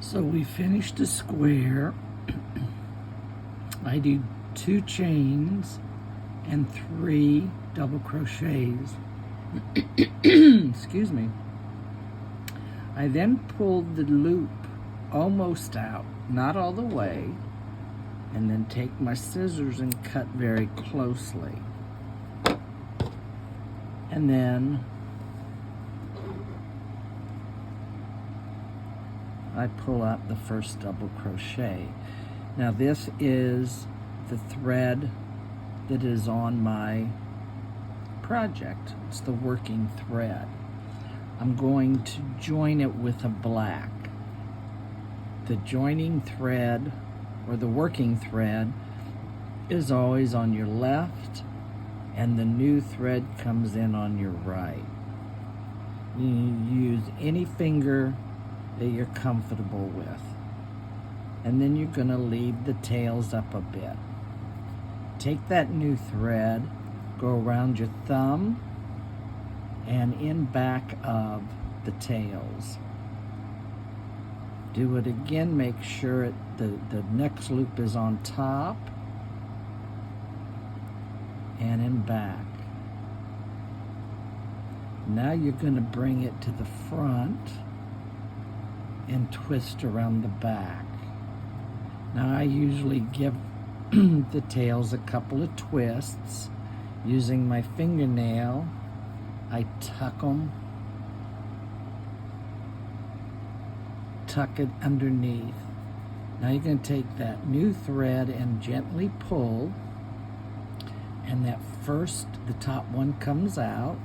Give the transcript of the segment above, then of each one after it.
So we finished a square. I do 2 chains and 3 double crochets. Excuse me. I then pulled the loop almost out, not all the way, and then take my scissors and cut very closely. And then I pull out the first double crochet. Now this is the thread that is on my project. It's the working thread. I'm going to join it with a black. The joining thread, or the working thread, is always on your left, and the new thread comes in on your right. You use any finger that you're comfortable with. And then you're going to leave the tails up a bit. Take that new thread, go around your thumb and in back of the tails. Do it again, make sure the next loop is on top and in back. Now you're going to bring it to the front and twist around the back. Now I usually give the tails a couple of twists. Using my fingernail, I tuck it underneath. Now you're going to take that new thread and gently pull, and that first, the top one comes out,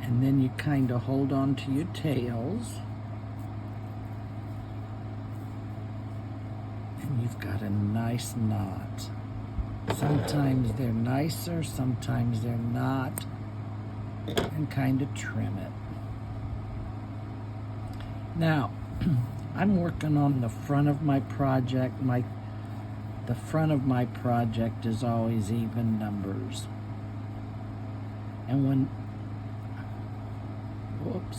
and then you kind of hold on to your tails, and you've got a nice knot. Sometimes they're nicer, sometimes they're not, and kind of trim it. Now, I'm working on the front of my project. The front of my project is always even numbers. And when, whoops.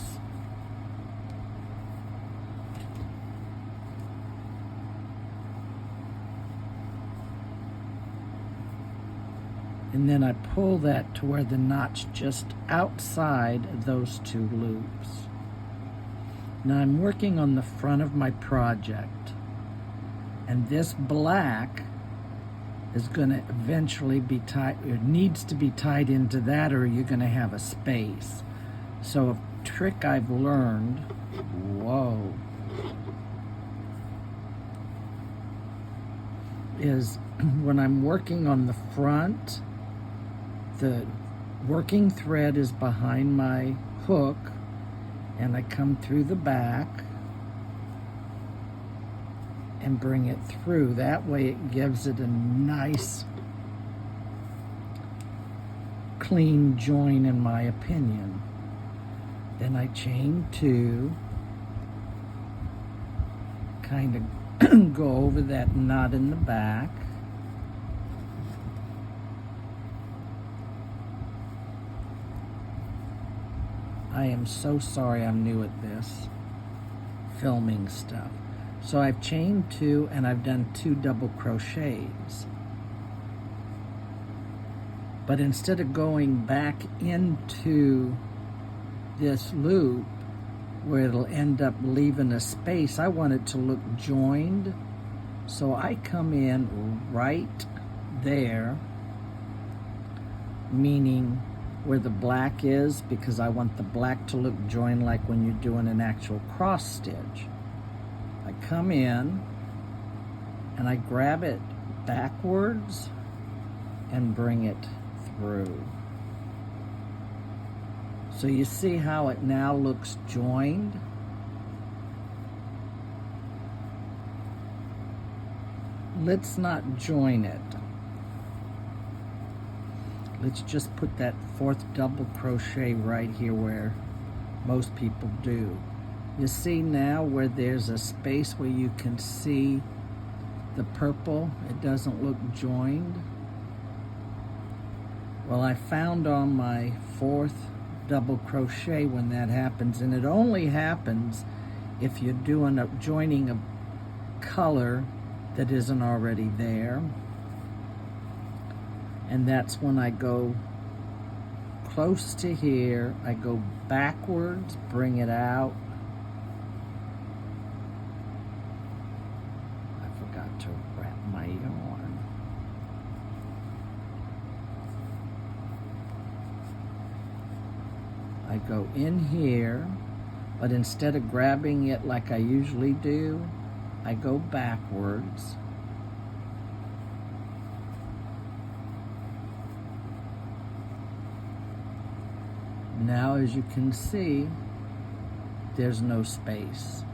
And then I pull that to where the knot's just outside those 2 loops. Now I'm working on the front of my project, and this black is going to eventually be tied, it needs to be tied into that, or you're going to have a space. So a trick I've learned, is when I'm working on the front, the working thread is behind my hook, and I come through the back and bring it through. That way it gives it a nice clean join, in my opinion. Then I chain 2, kind of go over that knot in the back. I am so sorry I'm new at this, filming stuff. So I've chained 2 and I've done 2 double crochets. But instead of going back into this loop where it'll end up leaving a space, I want it to look joined. So I come in right there, meaning where the black is, because I want the black to look joined like when you're doing an actual cross stitch. I come in and I grab it backwards and bring it through. So you see how it now looks joined? Let's not join it. Let's just put that 4th double crochet right here where most people do. You see now where there's a space where you can see the purple? It doesn't look joined. Well, I found on my 4th double crochet when that happens, and it only happens if you're doing joining a color that isn't already there. And that's when I go close to here, I go backwards, bring it out. I forgot to wrap my yarn. I go in here, but instead of grabbing it like I usually do, I go backwards. Now, as you can see, there's no space.